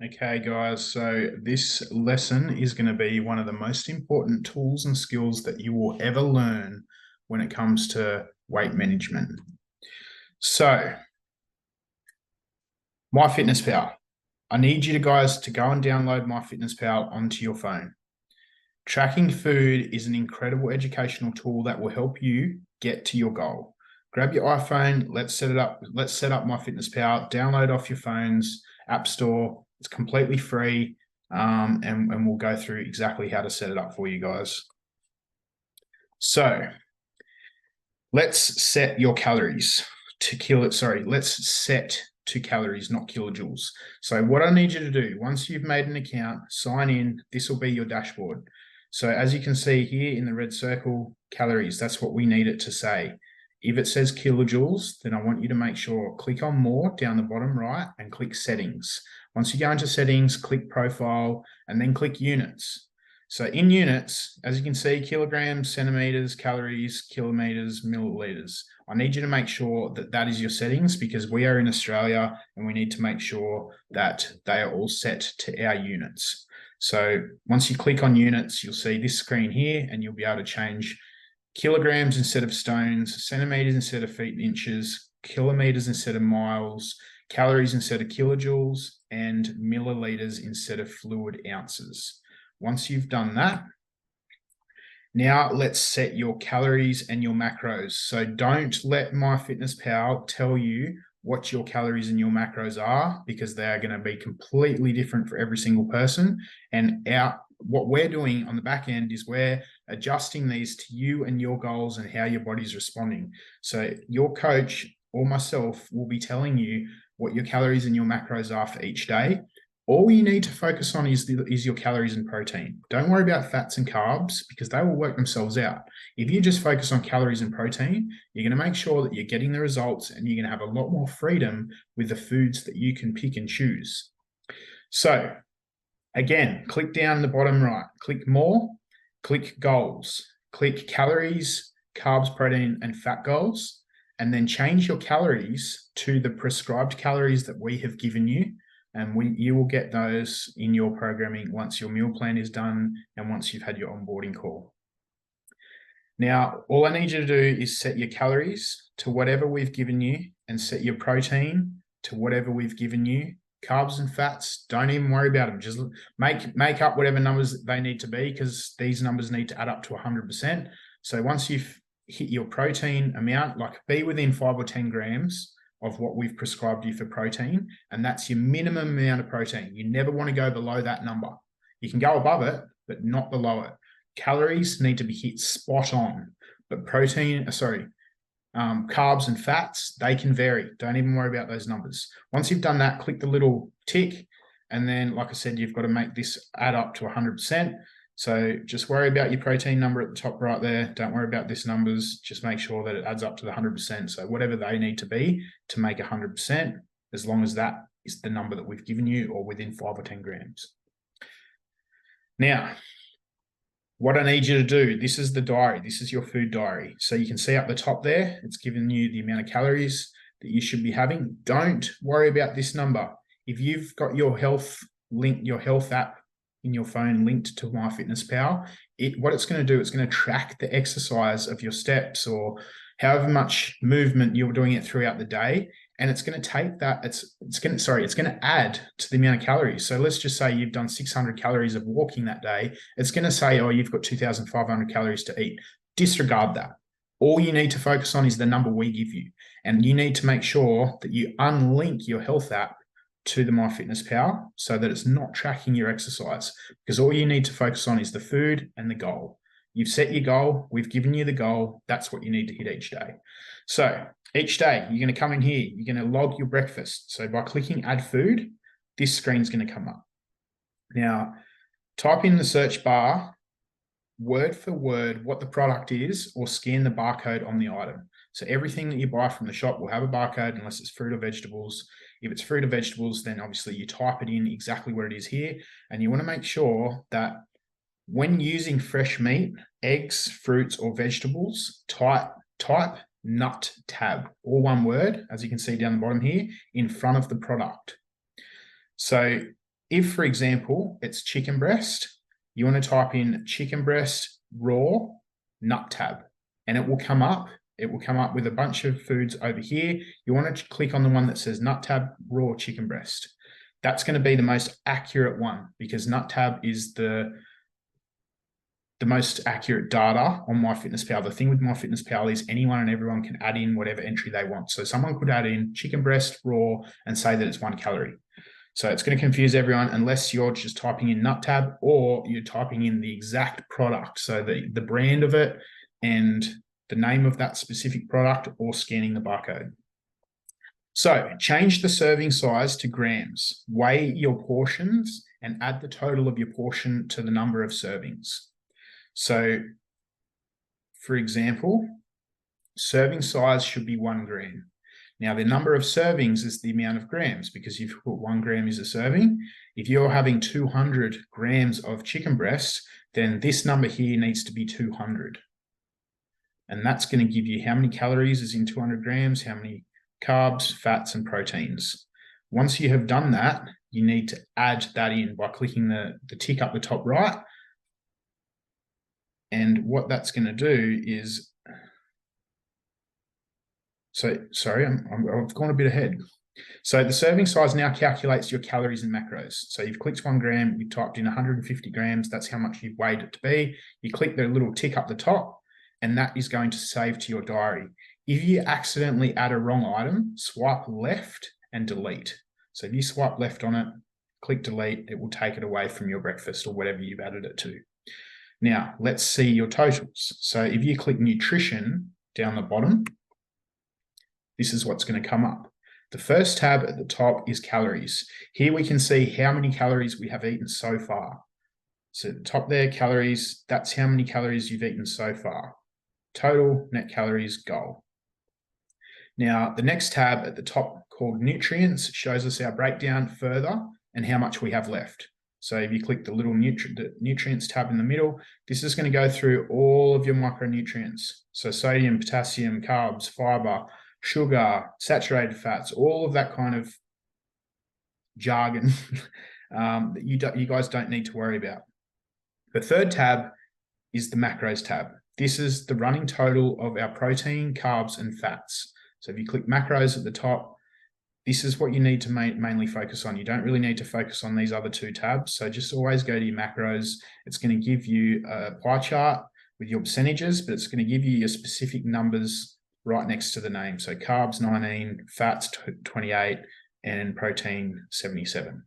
Okay, guys, so this lesson is going to be one of the most important tools and skills that you will ever learn when it comes to weight management. So, MyFitnessPal. I need you guys to go and download MyFitnessPal onto your phone. Tracking food is an incredible educational tool that will help you get to your goal. Grab your iPhone, let's set it up. Let's set up MyFitnessPal, download off your phone's app store. It's completely free. And we'll go through exactly how to set it up for you guys. So let's set your calories to let's set to calories, not kilojoules. So what I need you to do, once you've made an account, sign in, this will be your dashboard. So as you can see here in the red circle, calories, that's what we need it to say. If it says kilojoules, then I want you to make sure, click on more down the bottom right and click settings. Once you go into settings, click profile and then click units. So in units, as you can see, kilograms, centimeters, calories, kilometers, milliliters. I need you to make sure that that is your settings because we are in Australia and we need to make sure that they are all set to our units. So once you click on units, you'll see this screen here and you'll be able to change kilograms instead of stones, centimeters instead of feet and inches, kilometers instead of miles, calories instead of kilojoules, and milliliters instead of fluid ounces. Once you've done that, now let's set your calories and your macros. So don't let MyFitnessPal tell you what your calories and your macros are because they are going to be completely different for every single person. And what we're doing on the back end is we're adjusting these to you and your goals and how your body's responding. So your coach or myself will be telling you what your calories and your macros are for each day. All you need to focus on is your calories and protein. Don't worry about fats and carbs because they will work themselves out. If you just focus on calories and protein, you're going to make sure that you're getting the results and you're going to have a lot more freedom with the foods that you can pick and choose. So again, click down the bottom right, click more, click goals, click calories, carbs, protein, and fat goals, and then change your calories to the prescribed calories that we have given you. And you will get those in your programming once your meal plan is done and once you've had your onboarding call. Now, all I need you to do is set your calories to whatever we've given you and set your protein to whatever we've given you. Carbs and fats, don't even worry about them. Just make up whatever numbers they need to be because these numbers need to add up to 100%. So once you've hit your protein amount, like be within 5 or 10 grams of what we've prescribed you for protein, and that's your minimum amount of protein. You never want to go below that number. You can go above it, but not below it. Calories need to be hit spot on, but carbs and fats, they can vary. Don't even worry about those numbers. Once you've done that, click the little tick, and then, like I said, you've got to make this add up to 100%. So just worry about your protein number at the top right there. Don't worry about this numbers. Just make sure that it adds up to the 100%. So whatever they need to be to make 100%, as long as that is the number that we've given you or within 5 or 10 grams. Now, what I need you to do, this is the diary. This is your food diary. So you can see up the top there, it's giving you the amount of calories that you should be having. Don't worry about this number. If you've got your health app in your phone linked to MyFitnessPal, what it's going to do, it's going to track the exercise of your steps or however much movement you're doing it throughout the day. And it's going to take that, it's going to add to the amount of calories. So let's just say you've done 600 calories of walking that day. It's going to say, oh, you've got 2,500 calories to eat. Disregard that. All you need to focus on is the number we give you. And you need to make sure that you unlink your health app to the MyFitnessPal so that it's not tracking your exercise, because all you need to focus on is the food and the goal. You've set your goal. We've given you the goal. That's what you need to hit each day. So each day you're going to come in here. You're going to log your breakfast. So by clicking add food, this screen's going to come up. Now, type in the search bar, word for word, what the product is, or scan the barcode on the item. So everything that you buy from the shop will have a barcode unless it's fruit or vegetables. If it's fruit or vegetables, then obviously you type it in exactly what it is here. And you want to make sure that when using fresh meat, eggs, fruits, or vegetables, type nut tab, all one word, as you can see down the bottom here, in front of the product. So If, for example, it's chicken breast, you want to type in chicken breast raw nut tab, and it will come up. It will come up with a bunch of foods over here. You want to click on the one that says nut tab raw chicken breast. That's going to be the most accurate one because nut tab is the most accurate data on MyFitnessPal. The thing with MyFitnessPal is anyone and everyone can add in whatever entry they want. So someone could add in chicken breast raw and say that it's 1 calorie. So it's going to confuse everyone unless you're just typing in nut tab or you're typing in the exact product. So the brand of it and the name of that specific product or scanning the barcode. So change the serving size to grams, weigh your portions and add the total of your portion to the number of servings. So for example, serving size should be 1 gram. Now, the number of servings is the amount of grams because you've put 1 gram is a serving. If you're having 200 grams of chicken breast, then this number here needs to be 200. And that's going to give you how many calories is in 200 grams, how many carbs, fats, and proteins. Once you have done that, you need to add that in by clicking the tick up the top right. And what that's going to do is, sorry, I've gone a bit ahead. So the serving size now calculates your calories and macros. So you've clicked 1 gram, you've typed in 150 grams, that's how much you've weighed it to be. You click the little tick up the top, and that is going to save to your diary. If you accidentally add a wrong item, swipe left and delete. So if you swipe left on it, click delete, it will take it away from your breakfast or whatever you've added it to. Now, let's see your totals. So if you click nutrition down the bottom, this is what's going to come up. The first tab at the top is calories. Here we can see how many calories we have eaten so far. So at the top there, calories, that's how many calories you've eaten so far. Total net calories goal. Now, the next tab at the top called nutrients shows us our breakdown further and how much we have left. So if you click the little nutrients tab in the middle, this is going to go through all of your micronutrients. So sodium, potassium, carbs, fiber, sugar, saturated fats, all of that kind of jargon that you guys don't need to worry about. The third tab is the macros tab. This is the running total of our protein, carbs, and fats. So if you click macros at the top, this is what you need to mainly focus on. You don't really need to focus on these other 2 tabs. So just always go to your macros. It's going to give you a pie chart with your percentages, but it's going to give you your specific numbers right next to the name. So carbs 19, fats 28, and protein 77.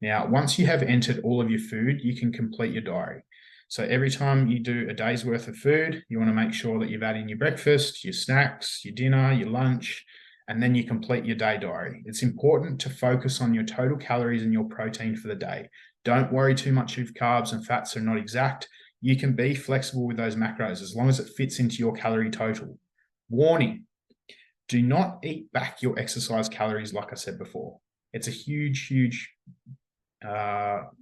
Now, once you have entered all of your food, you can complete your diary. So every time you do a day's worth of food, you want to make sure that you've added in your breakfast, your snacks, your dinner, your lunch, and then you complete your day diary. It's important to focus on your total calories and your protein for the day. Don't worry too much if carbs and fats are not exact. You can be flexible with those macros as long as it fits into your calorie total. Warning, do not eat back your exercise calories like I said before. It's a huge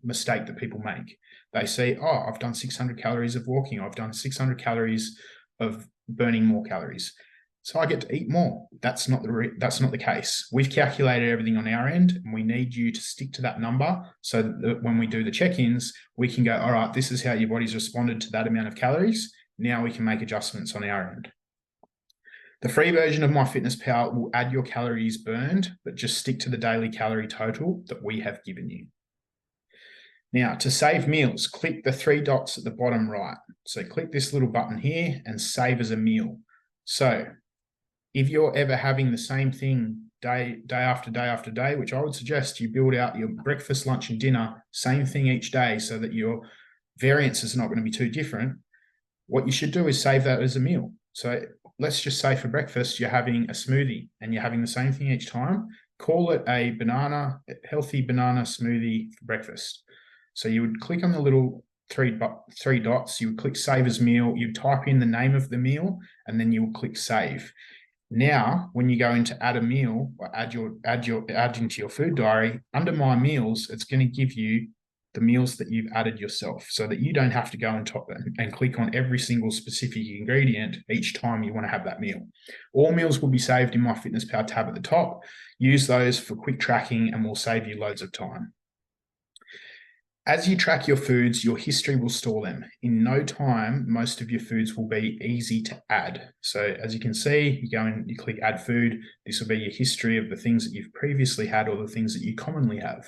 mistake that people make. They say, oh, I've done 600 calories of walking. I've done 600 calories of burning more calories. So I get to eat more. That's not the case. We've calculated everything on our end, and we need you to stick to that number so that when we do the check-ins, we can go, all right, this is how your body's responded to that amount of calories. Now we can make adjustments on our end. The free version of MyFitnessPal will add your calories burned, but just stick to the daily calorie total that we have given you. Now, to save meals, click the 3 dots at the bottom right. So click this little button here and save as a meal. So if you're ever having the same thing day after day after day, which I would suggest you build out your breakfast, lunch, and dinner, same thing each day so that your variance is not going to be too different, what you should do is save that as a meal. So let's just say for breakfast, you're having a smoothie and you're having the same thing each time. Call it a healthy banana smoothie for breakfast. So you would click on the little three dots, you would click save as meal, you type in the name of the meal, and then you will click save. Now, when you go into add a meal or add into your food diary, under my meals, it's going to give you the meals that you've added yourself so that you don't have to go and click on every single specific ingredient each time you want to have that meal. All meals will be saved in MyFitnessPal tab at the top. Use those for quick tracking and will save you loads of time. As you track your foods, your history will store them. In no time, most of your foods will be easy to add. So as you can see, you go and you click add food. This will be your history of the things that you've previously had or the things that you commonly have.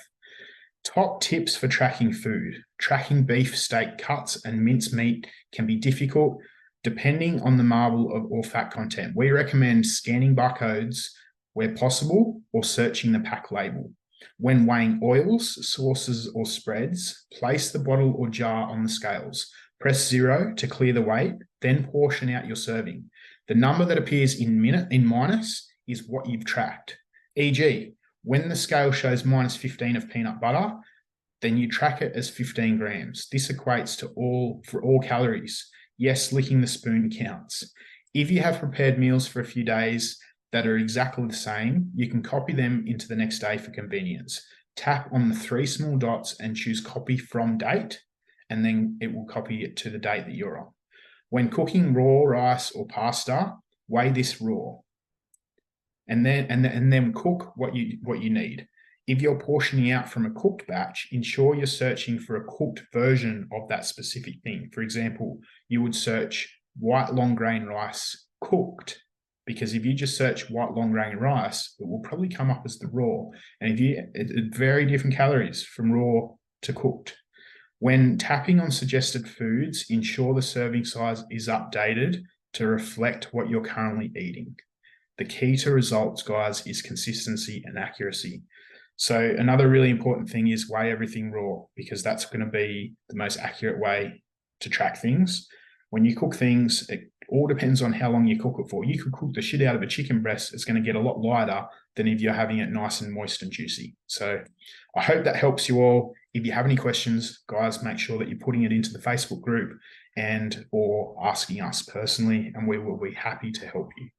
Top tips for tracking food. Tracking beef, steak cuts, and mince meat can be difficult depending on the marble or fat content. We recommend scanning barcodes where possible or searching the pack label. When weighing oils, sauces, or spreads, place the bottle or jar on the scales. Press 0 to clear the weight, then portion out your serving. The number that appears in minus is what you've tracked. E.g., when the scale shows minus 15 of peanut butter, then you track it as 15 grams. This equates to for all calories. Yes, licking the spoon counts. If you have prepared meals for a few days that are exactly the same, you can copy them into the next day for convenience. Tap on the 3 small dots and choose copy from date, and then it will copy it to the date that you're on. When cooking raw rice or pasta, weigh this raw, and then cook what you need. If you're portioning out from a cooked batch, ensure you're searching for a cooked version of that specific thing. For example, you would search white long grain rice cooked, because if you just search white long grain rice, it will probably come up as the raw. And it's very different calories from raw to cooked. When tapping on suggested foods, ensure the serving size is updated to reflect what you're currently eating. The key to results, guys, is consistency and accuracy. So another really important thing is weigh everything raw, because that's going to be the most accurate way to track things. When you cook things, it all depends on how long you cook it for. You could cook the shit out of a chicken breast. It's going to get a lot lighter than if you're having it nice and moist and juicy. So I hope that helps you all. If you have any questions, guys, make sure that you're putting it into the Facebook group or asking us personally, and we will be happy to help you.